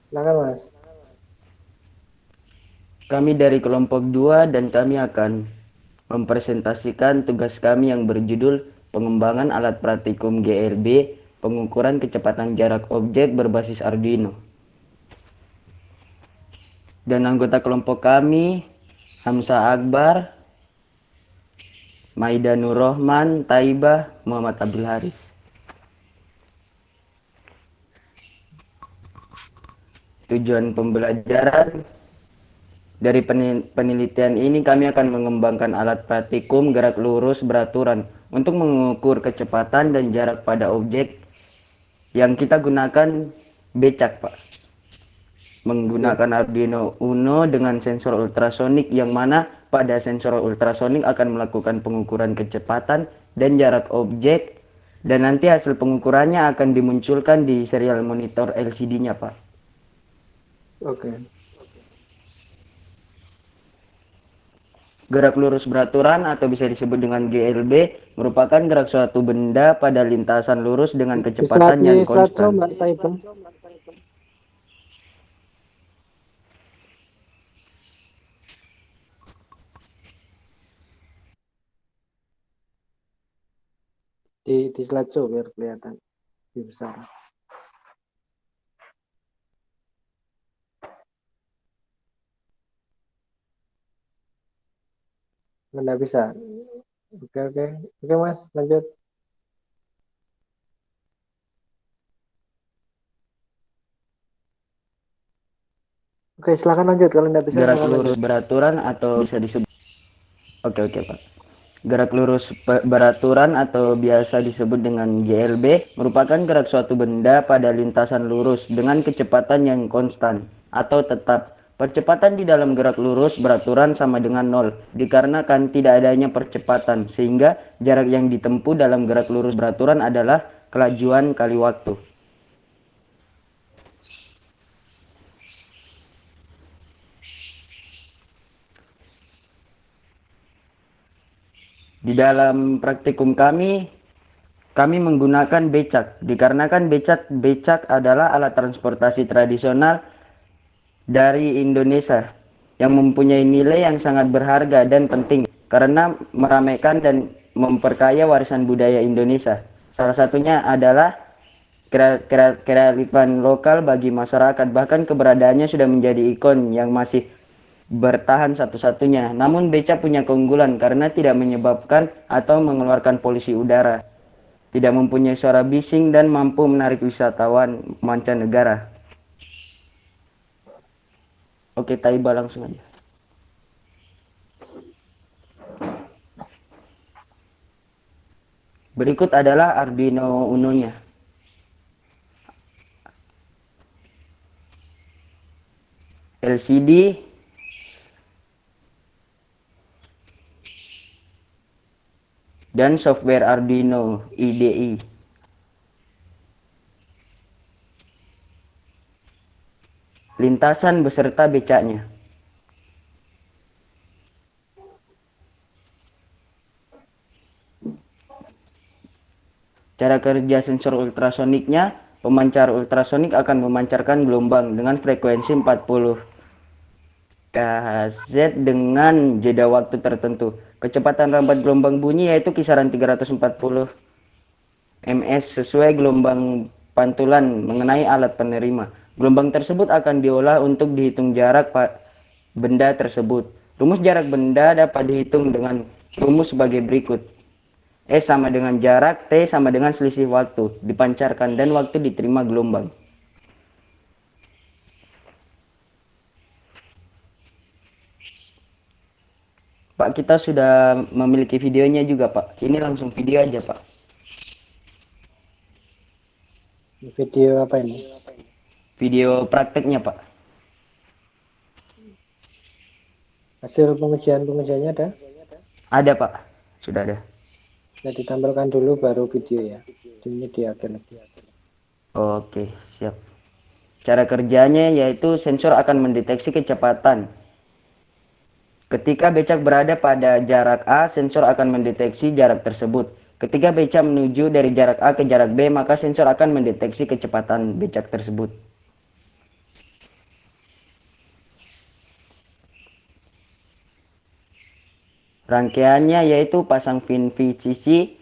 Silakan Mas. Kami dari kelompok 2 dan kami akan mempresentasikan tugas kami yang berjudul pengembangan alat praktikum GRB pengukuran kecepatan jarak objek berbasis Arduino. Dan anggota kelompok kami Hamzah Akbar, Maida Nur Rohman, Taibah, Muhammad Abdul Haris. Tujuan pembelajaran dari penelitian ini kami akan mengembangkan alat praktikum gerak lurus beraturan untuk mengukur kecepatan dan jarak pada objek yang kita gunakan becak, Pak. Oke. Menggunakan Arduino Uno dengan sensor ultrasonik yang mana pada sensor ultrasonik akan melakukan pengukuran kecepatan dan jarak objek dan nanti hasil pengukurannya akan dimunculkan di serial monitor LCD-nya, Pak. Oke. Gerak lurus beraturan atau bisa disebut dengan GLB merupakan gerak suatu benda pada lintasan lurus dengan kecepatan yang Di slideshow konstan. Mbak Taibah. Di slideshow biar kelihatan lebih besar. Nggak bisa. Oke, oke. Oke, Mas, lanjut. Oke, silakan lanjut. Kalau nggak bisa, Gerak silakan lurus lanjut. beraturan atau bisa disebut Oke, Pak. Gerak lurus beraturan atau biasa disebut dengan GLB merupakan gerak suatu benda pada lintasan lurus dengan kecepatan yang konstan atau tetap. Percepatan di dalam gerak lurus beraturan sama dengan 0 dikarenakan tidak adanya percepatan sehingga jarak yang ditempuh dalam gerak lurus beraturan adalah kelajuan kali waktu. Di dalam praktikum kami menggunakan becak, dikarenakan becak adalah alat transportasi tradisional dari Indonesia yang mempunyai nilai yang sangat berharga dan penting karena meramaikan dan memperkaya warisan budaya Indonesia. Salah satunya adalah kearifan lokal bagi masyarakat, bahkan keberadaannya sudah menjadi ikon yang masih bertahan satu-satunya. Namun becak punya keunggulan karena tidak menyebabkan atau mengeluarkan polusi udara, tidak mempunyai suara bising dan mampu menarik wisatawan mancanegara. Oke, Taiba langsung aja. Berikut adalah Arduino Uno-nya. LCD, dan software Arduino IDE. Lintasan beserta becaknya. Cara kerja sensor ultrasoniknya, pemancar ultrasonik akan memancarkan gelombang dengan frekuensi 40 kHz dengan jeda waktu tertentu. Kecepatan rambat gelombang bunyi yaitu kisaran 340 ms sesuai gelombang pantulan mengenai alat penerima. Gelombang tersebut akan diolah untuk dihitung jarak benda tersebut. Rumus jarak benda dapat dihitung dengan rumus sebagai berikut. S sama dengan jarak, T sama dengan selisih waktu dipancarkan dan waktu diterima gelombang. Pak, kita sudah memiliki videonya juga, Pak. Ini langsung video aja, Pak. Video apa ini? Video prakteknya, Pak. Hasil pengujiannya ada? Ada, Pak. Sudah ada. Nah, ditampilkan dulu baru video ya. Ini di akhir. Oke, siap. Cara kerjanya yaitu sensor akan mendeteksi kecepatan. Ketika becak berada pada jarak A, sensor akan mendeteksi jarak tersebut. Ketika beca menuju dari jarak A ke jarak B, maka sensor akan mendeteksi kecepatan becak tersebut. Rangkaiannya yaitu pasang pin VCC.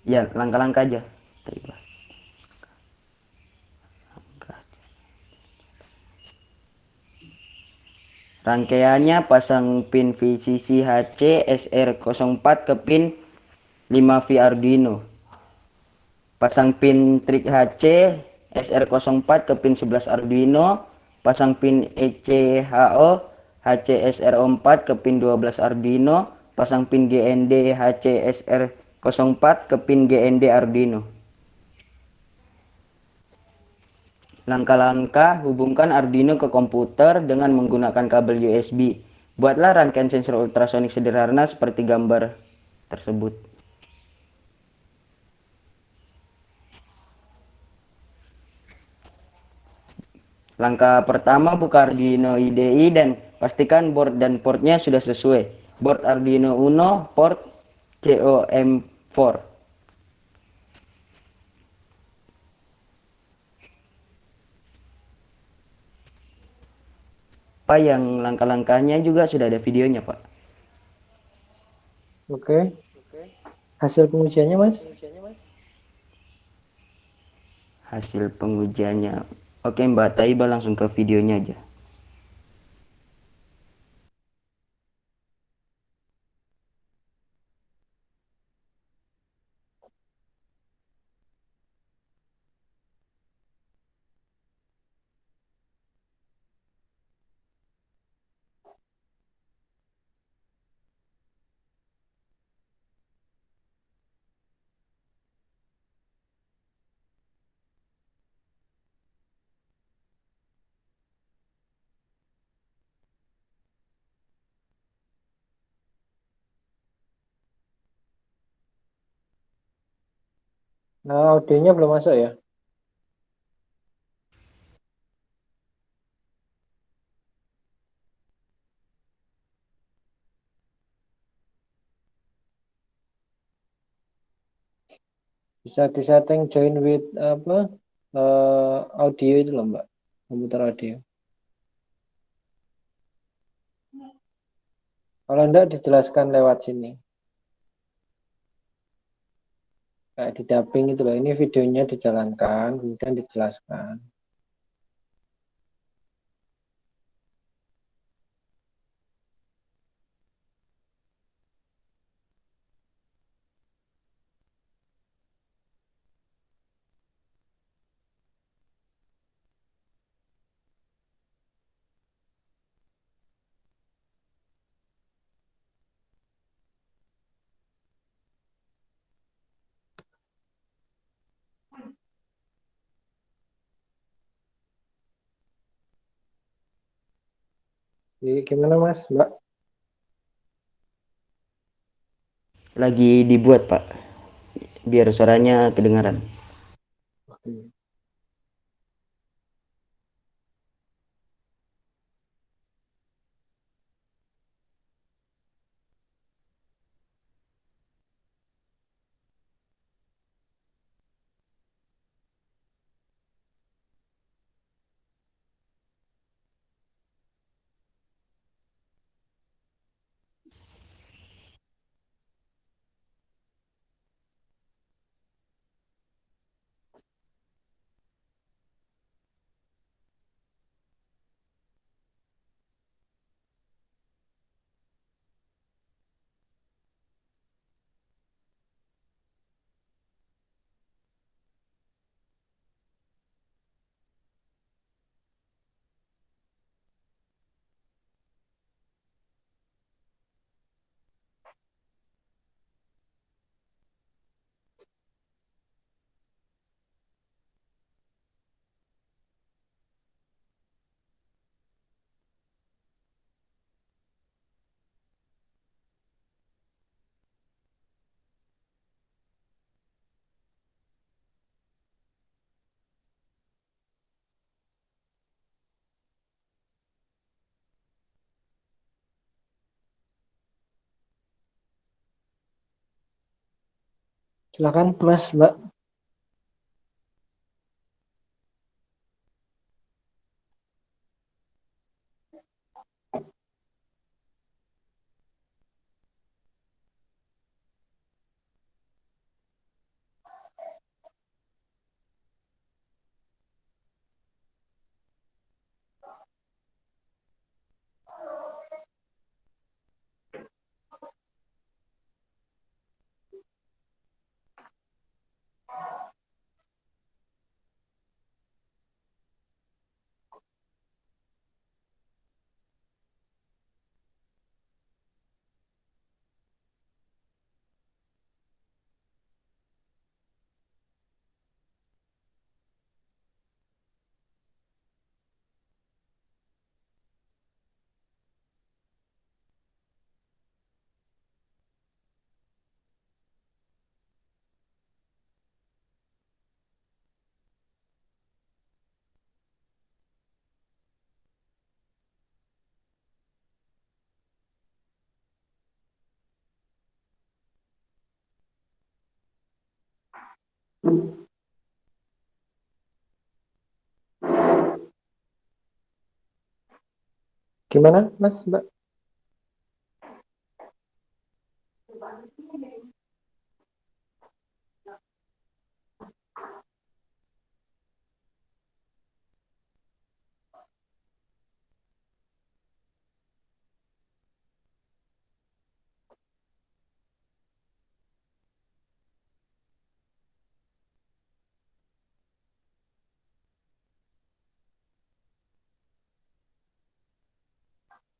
Ya, langkah-langkah aja. Rangkaiannya pasang pin VCC HC SR04 ke pin 5V Arduino. Pasang pin trik HC SR04 ke pin 11 Arduino. Pasang pin ECHO HC SR04 ke pin 12 Arduino. Pasang pin GND HC SR04 ke pin GND Arduino. Langkah-langkah hubungkan Arduino ke komputer dengan menggunakan kabel USB. Buatlah rangkaian sensor ultrasonik sederhana seperti gambar tersebut. Langkah pertama, buka Arduino IDE dan pastikan board dan portnya sudah sesuai. Board Arduino Uno, port COM4. Pak, yang langkah-langkahnya juga sudah ada videonya, Pak. Oke. Hasil pengujiannya, Mas? Hasil pengujiannya. Oke, Mbak Taiba, langsung ke videonya aja. Nah, audionya belum masuk ya? Bisa disetting join with apa? Audio itu loh, Mbak. Komputer audio. Kalau enggak dijelaskan lewat sini. Kayak di dubbing itu loh. Ini videonya dijalankan, kemudian dijelaskan. Jadi, gimana Mas, Mbak? Lagi dibuat, Pak, biar suaranya kedengaran. Oke. Silakan Mas, Mbak. Gimana Mas, Mbak?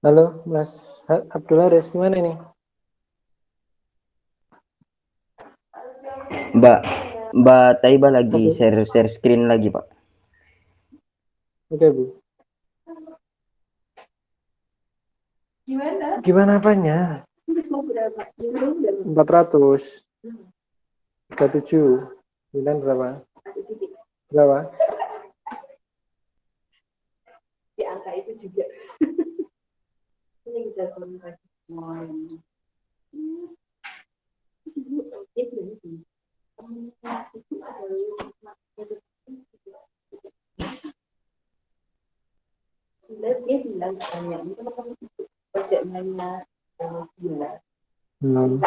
Halo Mas Abdullah Haris, gimana ini? Mbak Mbak Taiba lagi Oke, share screen lagi, Pak. oke Bu. Gimana apanya? 400, 37, 9 berapa? Berapa? Hmm.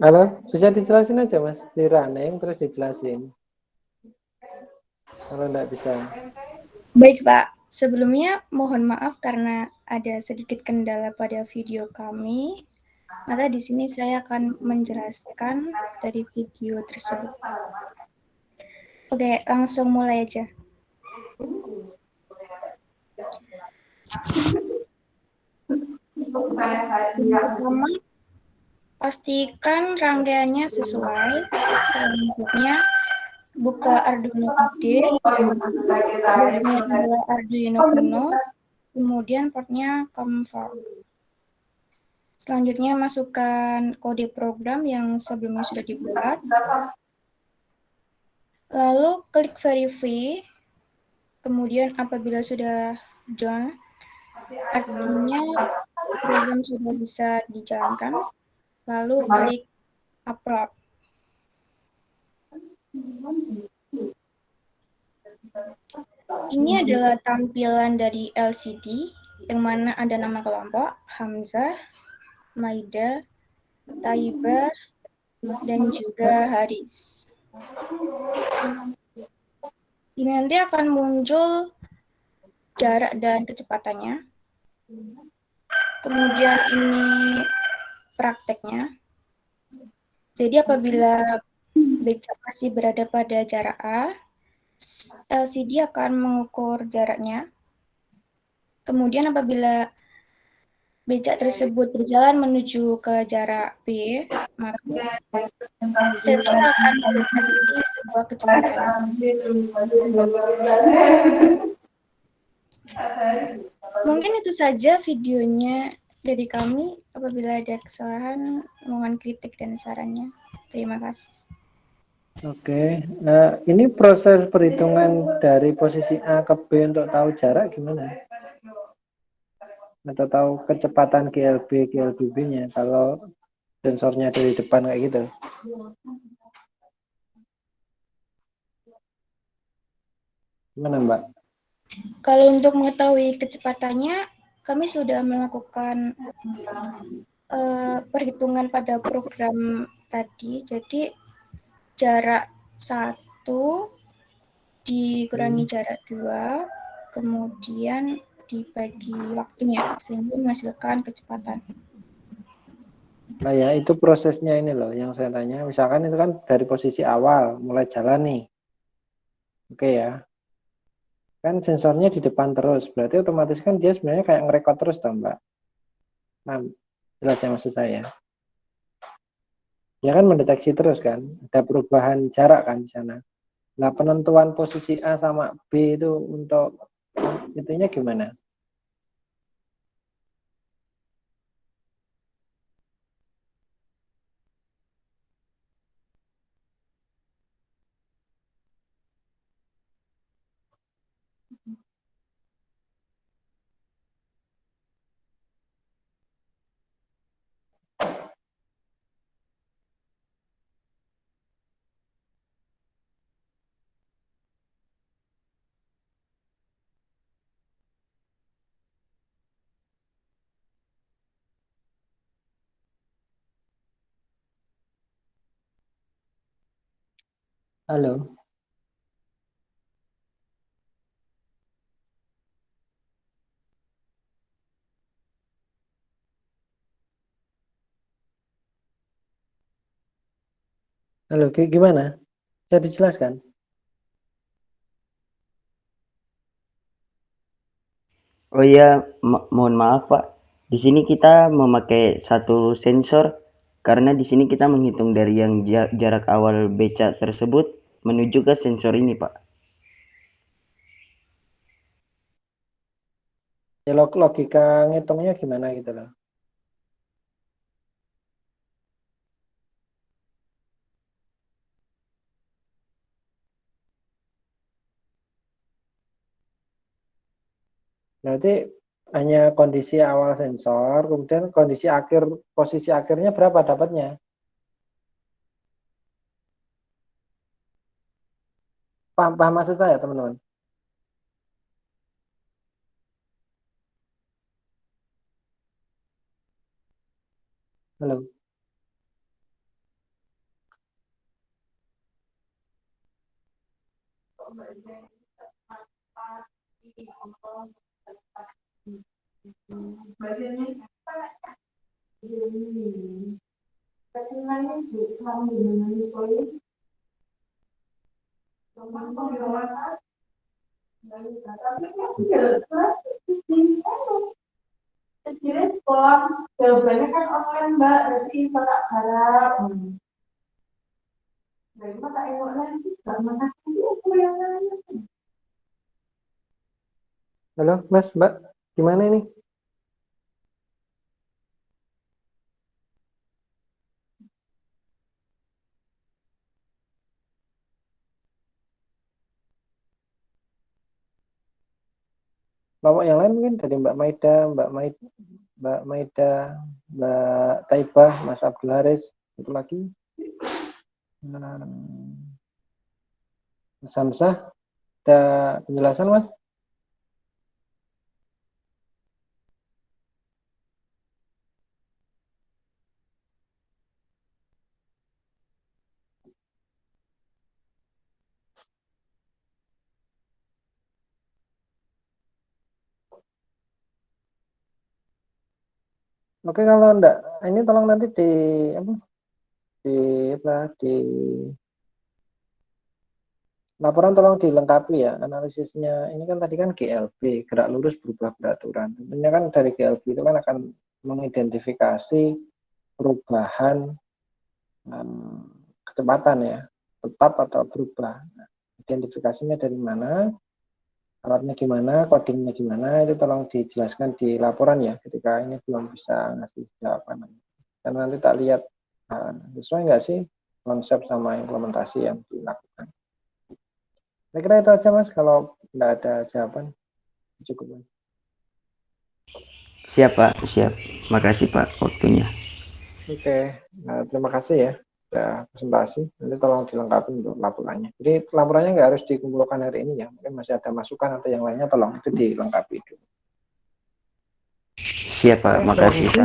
Halo, bisa dijelasin aja Mas, di running terus dijelasin. Kalau nggak bisa. Baik, Pak. Sebelumnya mohon maaf karena ada sedikit kendala pada video kami. Maka di sini saya akan menjelaskan dari video tersebut. Oke, langsung mulai aja. Yang pertama, pastikan rangkaiannya sesuai. Selanjutnya, buka Arduino IDE, boardnya adalah Arduino Uno, kemudian portnya COM4. Selanjutnya, masukkan kode program yang sebelumnya sudah dibuat. Lalu klik verify, kemudian apabila sudah done, artinya program sudah bisa dijalankan, lalu klik upload. Ini adalah tampilan dari LCD, yang mana ada nama kelompok, Hamzah, Maida, Taiba, dan juga Haris. Ini nanti akan muncul jarak dan kecepatannya. Kemudian ini prakteknya. Jadi apabila becak masih berada pada jarak A, LCD akan mengukur jaraknya. Kemudian apabila becak tersebut berjalan menuju ke jarak B, maka sensor akan mendeteksi sebuah kecepatan. Mungkin itu saja videonya dari kami. Apabila ada kesalahan, mohon kritik dan sarannya. Terima kasih. Oke, nah ini proses perhitungan dari posisi A ke B untuk tahu jarak gimana? Atau tahu kecepatan GLB, GLBB-nya kalau sensornya dari depan kayak gitu. Gimana Mbak? Kalau untuk mengetahui kecepatannya, kami sudah melakukan perhitungan pada program tadi. Jadi jarak 1 dikurangi jarak 2, kemudian dibagi waktunya, sehingga menghasilkan kecepatan. Nah ya itu prosesnya ini loh yang saya tanya. Misalkan itu kan dari posisi awal mulai jalan nih. Oke ya. Kan sensornya di depan terus. Berarti otomatis kan dia sebenarnya kayak ngerekod terus toh Mbak. Nah, jelas ya maksud saya. Dia kan mendeteksi terus kan. Ada perubahan jarak kan di sana. Nah penentuan posisi A sama B itu untuk itunya gimana? Halo. Halo, gimana? Bisa dijelaskan? Oh iya, mohon maaf Pak. Di sini kita memakai satu sensor karena di sini kita menghitung dari yang jarak awal becak tersebut menuju ke sensor ini Pak. Ya logika ngitungnya gimana gitu loh. Berarti hanya kondisi awal sensor, kemudian kondisi akhir, posisi akhirnya berapa dapatnya? Paham, paham maksud saya teman-teman? Halo. direspon. Jawabannya kan online Mbak, berarti tak harap. Dari mata engok lagi, Mbak mana aku yang nanya. Halo, Mas, Mbak, gimana ini? Kelompok yang lain mungkin dari Mbak Maida, Mbak Taibah, Mas Abdul Haris, itu lagi. Mas Hamzah, ada penjelasan, Mas? Oke, kalau enggak, ini tolong nanti apa, di laporan tolong dilengkapi ya analisisnya. Ini kan tadi kan GLB, gerak lurus berubah beraturan. Tentunya kan dari GLB itu kan akan mengidentifikasi perubahan kecepatan ya, tetap atau berubah. Nah, identifikasinya dari mana, alatnya gimana, codingnya gimana, itu tolong dijelaskan di laporan ya, ketika ini belum bisa ngasih jawaban. Karena nanti tak lihat sesuai nggak sih konsep sama implementasi yang dilakukan. Saya kira itu aja Mas, kalau nggak ada jawaban cukup. Siap Pak, siap. Makasih Pak waktunya. Oke, terima kasih ya sudah presentasi. Nanti tolong dilengkapi untuk laporannya. Jadi laporannya nggak harus dikumpulkan hari ini ya, mungkin masih ada masukan atau yang lainnya, tolong itu dilengkapi dulu. Siap Pak, makasih Pak.